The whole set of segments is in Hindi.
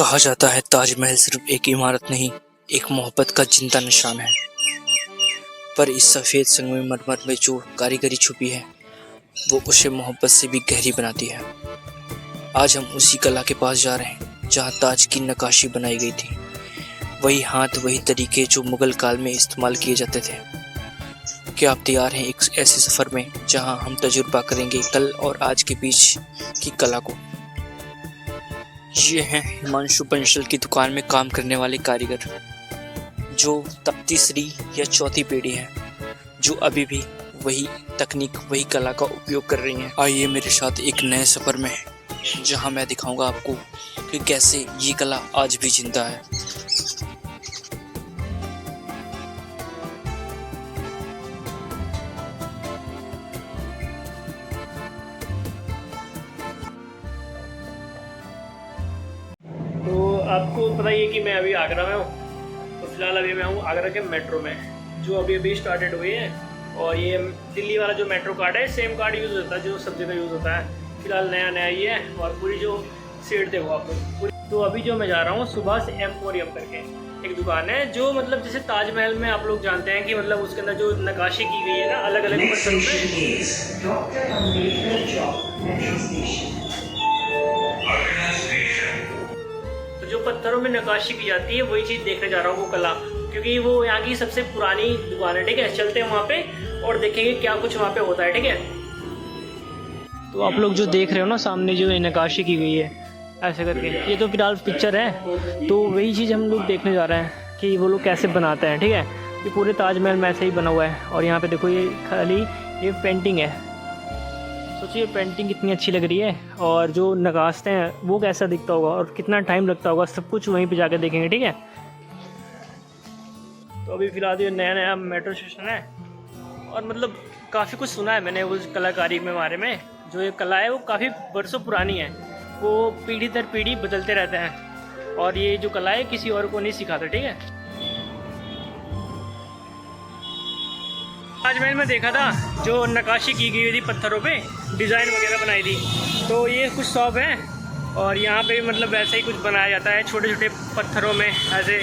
कहा जाता है ताजमहल सिर्फ एक इमारत नहीं, एक मोहब्बत का जिंदा निशान है। पर इस सफ़ेद संगमरमर में जो कारीगरी छुपी है, वो उसे मोहब्बत से भी गहरी बनाती है। आज हम उसी कला के पास जा रहे हैं, जहाँ ताज की नक्काशी बनाई गई थी। वही हाथ, वही तरीके जो मुगल काल में इस्तेमाल किए जाते थे। क्या आप तैयार हैं एक ऐसे सफ़र में, जहाँ हम तजुर्बा करेंगे कल और आज के बीच की कला को। ये हैं हिमांशु बंसल की दुकान में काम करने वाले कारीगर, जो तीसरी या चौथी पीढ़ी है, जो अभी भी वही तकनीक, वही कला का उपयोग कर रही हैं। आइए मेरे साथ एक नए सफ़र में, जहां मैं दिखाऊंगा आपको कि कैसे ये कला आज भी जिंदा है। तो आपको पता ही है कि मैं अभी आगरा में हूँ। तो फिलहाल अभी मैं हूँ आगरा के मेट्रो में, जो अभी स्टार्टेड हुई है। और ये दिल्ली वाला जो मेट्रो कार्ड है, सेम कार्ड यूज़ होता है जो सब जगह यूज़ होता है। फिलहाल नया ही है। और पूरी जो सीट देखो आप पूरी। तो अभी जो मैं जा रहा हूँ सुभाष एम्पोरियम करके एक दुकान है, जो मतलब जैसे ताजमहल में आप लोग जानते हैं कि मतलब उसके अंदर जो नक्काशी की गई है ना, अलग अलग पत्थरों पे, जो पत्थरों में नक्काशी की जाती है, वही चीज़ देखने जा रहा हूँ, वो कला। क्योंकि वो यहाँ की सबसे पुरानी दुकान है। ठीक है, चलते हैं वहाँ पे और देखेंगे क्या कुछ वहाँ पे होता है। ठीक है, तो आप लोग जो देख रहे हो ना सामने, जो नक्काशी की गई है ऐसे करके, ये तो फिलहाल पिक्चर है। तो वही चीज़ हम लोग देखने जा रहे हैं कि वो लोग कैसे बनाते हैं। ठीक है, ये पूरे ताजमहल में ऐसे ही बना हुआ है। और यहाँ पे देखो, ये खाली ये पेंटिंग है। सोचिए पेंटिंग कितनी अच्छी लग रही है, और जो नक्काशते हैं वो कैसा दिखता होगा और कितना टाइम लगता होगा, सब कुछ वहीं पे जाकर देखेंगे। ठीक है, तो अभी फ़िलहाल ये नया मेट्रो स्टेशन है। और मतलब काफ़ी कुछ सुना है मैंने उस कलाकारी में बारे में। जो ये कला है वो काफ़ी वर्षों पुरानी है, वो पीढ़ी दर पीढ़ी बदलते रहते हैं। और ये जो कला है किसी और को नहीं सिखाते। ठीक है, ताजमहल में देखा था जो नक्काशी की गई थी पत्थरों पे, डिज़ाइन वगैरह बनाई थी। तो ये कुछ शॉप है और यहाँ पे मतलब वैसे ही कुछ बनाया जाता है, छोटे छोटे पत्थरों में, ऐसे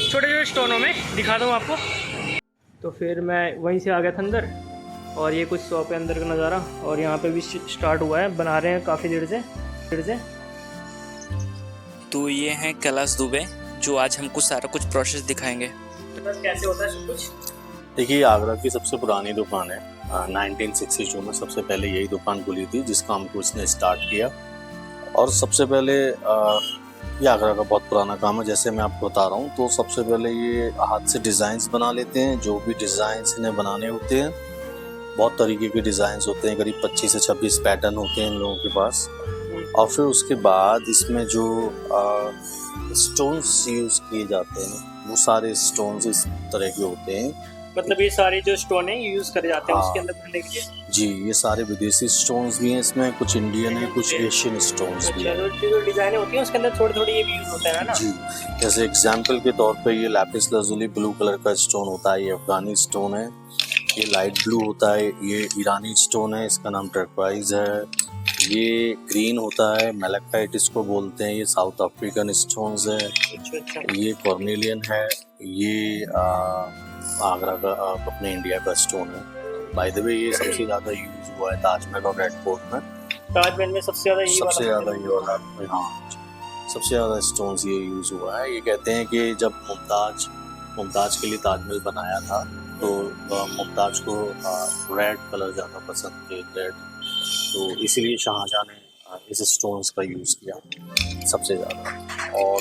छोटे छोटे स्टोनों में। दिखा दूँ आपको। तो फिर मैं वहीं से आ गया था अंदर, और ये कुछ शॉप है अंदर का नज़ारा। और यहाँ पे भी स्टार्ट हुआ है, बना रहे हैं काफ़ी देर से। तो ये हैं कैलाश दुबे, जो आज हमको सारा कुछ प्रोसेस दिखाएंगे। कैसे होता है सब कुछ। देखिए, आगरा की सबसे पुरानी दुकान है। 1962 में सबसे पहले यही दुकान खुली थी, जिस काम को इसने स्टार्ट किया। और सबसे पहले ये आगरा का बहुत पुराना काम है। जैसे मैं आपको बता रहा हूँ, तो सबसे पहले ये हाथ से डिज़ाइंस बना लेते हैं। जो भी डिज़ाइंस इन्हें बनाने होते हैं, बहुत तरीके के डिज़ाइंस होते हैं, करीब 25 से 26 पैटर्न होते हैं इन लोगों के पास। और फिर उसके बाद इसमें जो स्टोन्स यूज़ किए जाते हैं, वो सारे स्टोन्स इस तरह के होते हैं। मतलब ये सारे जो स्टोन है यूज़ करे जाते हैं उसके अंदर भरने के लिए। जी, ये सारे विदेशी स्टोन्स भी हैं इसमें, कुछ इंडियन है, कुछ एशियन स्टोन्स भी हैं। जो डिज़ाइन होती है उसके अंदर थोड़ी थोड़ी ये भी यूज़ होता है ना। जी, जैसे एग्जाम्पल के तौर पे ये लैपिस lazuli ब्लू कलर का स्टोन होता है, ये अफगानी स्टोन है। ये लाइट ब्लू होता है, ये ईरानी स्टोन है, इसका नाम टर्क्वाइज है। ये ग्रीन होता है, मैलेक्टाइट इसको बोलते हैं, ये साउथ अफ्रीकन स्टोन्स है। अच्छा। ये कॉर्नेलियन है। ये आगरा का अपने इंडिया का स्टोन है। बाय द वे, ये सबसे ज़्यादा यूज हुआ है ताजमहल और रेड फोर्ट में। ताजमहल में सबसे ज़्यादा ये वाला, हाँ, सबसे ज़्यादा स्टोन्स ये यूज़ हुआ है। ये कहते हैं कि जब मुमताज़ के लिए ताजमहल बनाया था, तो मुमताज़ को रेड कलर ज़्यादा पसंद थे, रेड। तो इसीलिए शाहजहाँ ने इस स्टोन्स का यूज़ किया सबसे ज़्यादा। और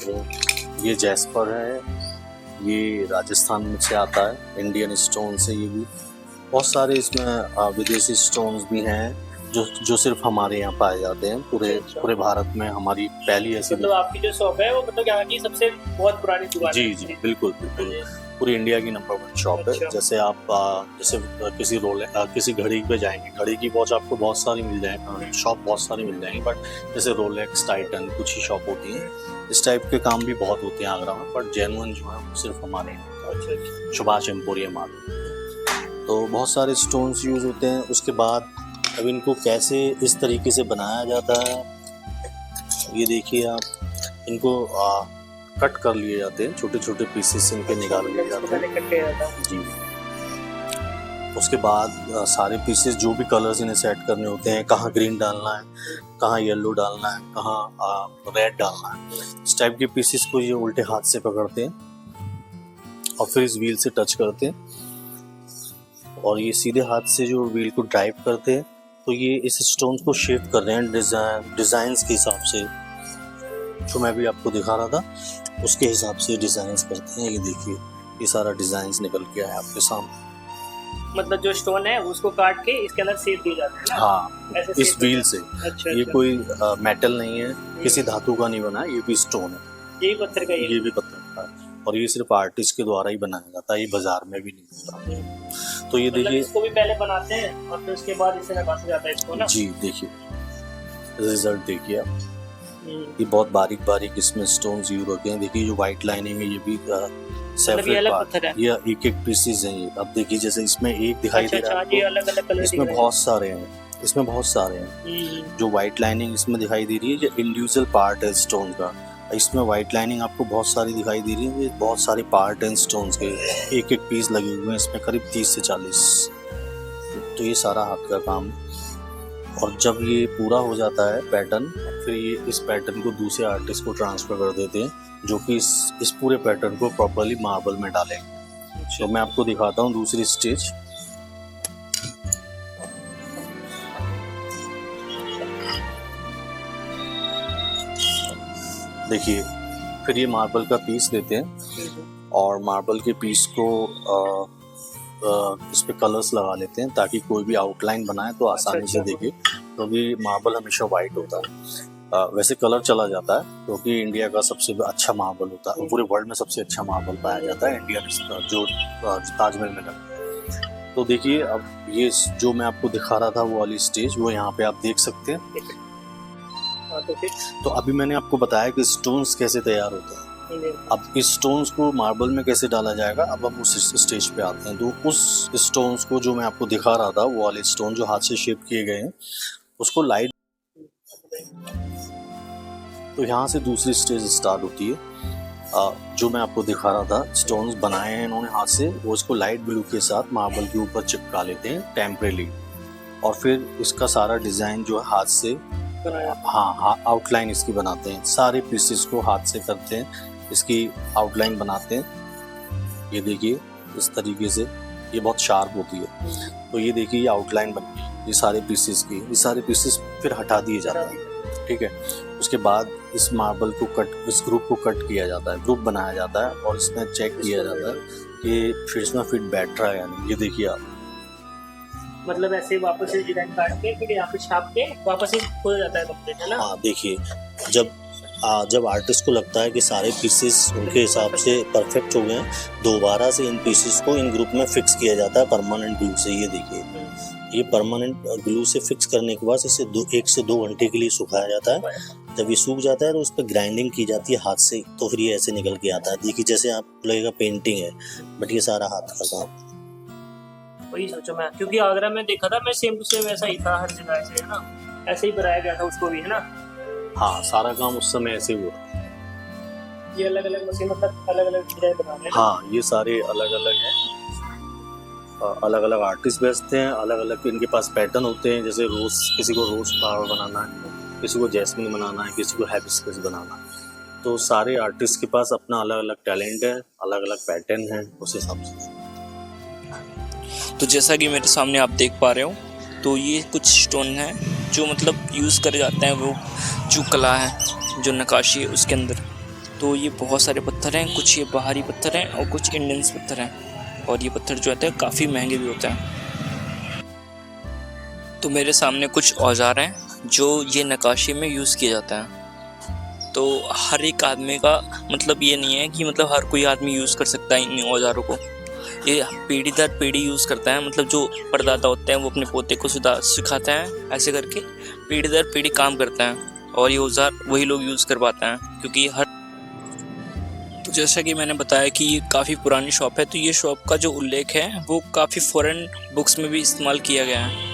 ये जैस्पर है, ये राजस्थान में से आता है, इंडियन स्टोन से। ये भी बहुत सारे इसमें विदेशी स्टोन्स भी हैं, जो सिर्फ हमारे यहाँ पाए जाते हैं। पूरे भारत में हमारी पहली ऐसी। मतलब आपकी जो शॉप है वो मतलब यहाँ की सबसे बहुत पुरानी दुकान है। जी, बिल्कुल। पूरी इंडिया की नंबर 1 शॉप है। जैसे आप किसी घड़ी पे जाएंगे, घड़ी की वॉच आपको बहुत सारी मिल जाएगी, शॉप बहुत सारी मिल जाएंगी, बट जैसे रोलेक्स, टाइटन, कुछ ही शॉप होती हैं। इस टाइप के काम भी बहुत होते हैं आगरा में, बट जेन्युइन जो है वो सिर्फ हमारे यहाँ सुभाष एम्पोरियम आगरा। तो बहुत सारे स्टोन्स यूज होते हैं। उसके बाद अब इनको कैसे इस तरीके से बनाया जाता है, ये देखिए आप। इनको कट कर लिए जाते हैं, छोटे छोटे पीसेस इनके निकाल लिए जाते हैं। पहले कट किया जाता है। जी। उसके बाद सारे पीसेस जो भी कलर्स इन्हें सेट करने होते हैं, कहाँ ग्रीन डालना है, कहाँ येलो डालना है, कहाँ रेड डालना है, इस टाइप के पीसेस को ये उल्टे हाथ से पकड़ते हैं और फिर इस व्हील से टच करते हैं और ये सीधे हाथ से जो व्हील को ड्राइव करते हैं, तो ये इस स्टोन को शेप कर रहे हैं डिज़ाइंस के हिसाब से, जो मैं भी आपको दिखा रहा था उसके हिसाब से डिज़ाइंस करते हैं। ये देखिए, ये सारा डिज़ाइंस निकल के आया आपके सामने। मतलब जो स्टोन है उसको काट के इसके अंदर शेप दी जाती है ना? हाँ, ऐसे इस shape व्हील से। अच्छा, ये अच्छा। कोई मेटल नहीं है, किसी धातु का नहीं बना है, ये भी स्टोन है, यही पत्थर का ये भी पत्थर का है और ये सिर्फ आर्टिस्ट के द्वारा ही बनाया जाता है, ये बाजार में भी नहीं मिलता। तो ये मतलब देखिए, इसको भी पहले बनाते हैं और फिर उसके बाद इसे नकाशा जाता है इसको ना? जी देखिए रिजल्ट देखिए आप, ये बहुत बारीक बारीक इसमें स्टोन्स यूज होते हैं। देखिए जो व्हाइट लाइनिंग है ये भी मतलब ये सेपरेट अलग पार्ट, पत्थर है? ये एक एक पीसेस हैं। ये अब देखिए जैसे इसमें एक दिखाई अच्छा दे रहा अच्छा, ये है अलग अलग कलर आपको, इसमें बहुत सारे हैं, इसमें बहुत सारे हैं। जो व्हाइट लाइनिंग इसमें दिखाई दे रही है, ये इंडिविजुअल पार्ट है स्टोन का। इसमें व्हाइट लाइनिंग आपको बहुत सारी दिखाई दे रही है, ये बहुत सारे पार्ट हैं स्टोन्स के, एक एक पीस लगे हुए हैं इसमें, करीब 30 से 40। तो ये सारा हाथ का काम। और जब ये पूरा हो जाता है पैटर्न, फिर ये इस पैटर्न को दूसरे आर्टिस्ट को ट्रांसफर कर देते हैं, जो कि इस पूरे पैटर्न को प्रॉपर्ली मार्बल में डालेंगे। तो मैं आपको दिखाता हूँ दूसरी स्टेज। देखिए, फिर ये मार्बल का पीस लेते हैं और मार्बल के पीस को इस पे कलर्स लगा लेते हैं, ताकि कोई भी आउटलाइन बनाए तो आसानी से देखे। क्योंकि मार्बल हमेशा वाइट होता है, वैसे कलर चला जाता है, क्योंकि इंडिया का सबसे अच्छा मार्बल होता है, पूरे वर्ल्ड में सबसे अच्छा मार्बल पाया जाता है इंडिया में, जो ताजमहल में लगता है। तो देखिए, अब ये जो मैं आपको दिखा रहा था वो वाली स्टेज, वो यहाँ पे आप देख सकते हैं। तो अभी मैंने आपको बताया कि स्टोन्स कैसे तैयार होते हैं। अब इस स्टोन्स को मार्बल में कैसे डाला जाएगा, अब हम उस स्टेज पे आते हैं। तो उस स्टोन्स को जो मैं आपको दिखा रहा था, वो वाले स्टोन जो हाथ से शेप किए गए हैं, उसको लाइट, तो यहाँ से दूसरी स्टेज स्टार्ट होती है। जो मैं आपको दिखा रहा था, स्टोन्स बनाए हैं इन्होंने हाथ से, वो इसको लाइट ब्लू के साथ मार्बल के ऊपर चिपका लेते हैं टेम्परेली, और फिर इसका सारा डिजाइन जो है हाथ से, हाँ आउटलाइन इसकी बनाते हैं। सारे पीसेस को हाथ से करते हैं, इसकी आउटलाइन बनाते हैं। ये देखिए इस तरीके से, ये बहुत शार्प होती है। तो ये देखिए, ये आउटलाइन बन गई ये सारे पीसेस की। ये सारे पीसेस फिर हटा दिए जाते हैं, ठीक है। उसके बाद इस मार्बल को इस ग्रुप को कट किया जाता है, ग्रुप बनाया जाता है, और इसमें चेक किया जाता है कि फिर इसमें फिट बैठ रहा है या नहीं। ये देखिए आप, मतलब ऐसे वापस से डिजाइन काट के फिर यहाँ पे छाप के वापस से खोल जाता है कंप्लीट, है ना? हाँ देखिए, जब आर्टिस्ट को लगता है कि सारे पीसेस उनके हिसाब से परफेक्ट हो गए हैं, दोबारा से इन पीसेस को इन ग्रुप में फिक्स किया जाता है परमानेंट ग्लू से। ये देखिए, ये परमानेंट ग्लू से फिक्स करने के बाद इसे 1 से 2 घंटे के लिए सुखाया जाता है। जब ये सूख जाता है तो उस पर ग्राइंडिंग की जाती है हाथ से, तो फिर ये ऐसे निकल के आता है। देखिए जैसे आपको लगेगा पेंटिंग है, बट ये सारा हाथ का काम। वही सोचो मैं, क्योंकि आगरा में देखा था मैं, सेम टू सेम ऐसा ही था, हर जगह ऐसे, है ना? ऐसे ही बनाया गया था उसको भी, है ना? हाँ, सारा काम उस समय ऐसे हुआ। ये अलग अलग मशीन, मतलब अलग अलग डिजाइन बना रहे हैं। हाँ, ये सारे अलग अलग हैं, अलग अलग आर्टिस्ट बेचते हैं, अलग अलग इनके पास पैटर्न होते हैं। जैसे रोज, किसी को रोज फ्लावर बनाना है, किसी को जैस्मिन बनाना है, किसी को हाइबिस्कस बनाना है। तो सारे आर्टिस्ट के पास अपना अलग अलग टैलेंट है, अलग अलग पैटर्न है, उस हिसाब से। तो जैसा कि मेरे सामने आप देख पा रहे हो, तो ये कुछ स्टोन हैं जो मतलब यूज़ करे जाते हैं, वो जो कला है, जो नक्काशी है उसके अंदर। तो ये बहुत सारे पत्थर हैं, कुछ ये बाहरी पत्थर हैं और कुछ इंडियंस पत्थर हैं, और ये पत्थर जो होते हैं काफ़ी महंगे भी होते हैं। तो मेरे सामने कुछ औजार हैं जो ये नक्काशी में यूज़ किया जाता है। तो हर एक आदमी का मतलब ये नहीं है कि मतलब हर कोई आदमी यूज़ कर सकता है इन औजारों को। ये पीढ़ी दर पीढ़ी यूज़ करता है, मतलब जो परदादा होते हैं वो अपने पोते को सिखाते हैं, ऐसे करके पीढ़ी दर पीढ़ी काम करते हैं, और ये औजार वही लोग यूज़ कर पाते हैं, क्योंकि तो जैसा कि मैंने बताया कि ये काफ़ी पुरानी शॉप है, तो ये शॉप का जो उल्लेख है वो काफ़ी फॉरेन बुक्स में भी इस्तेमाल किया गया है।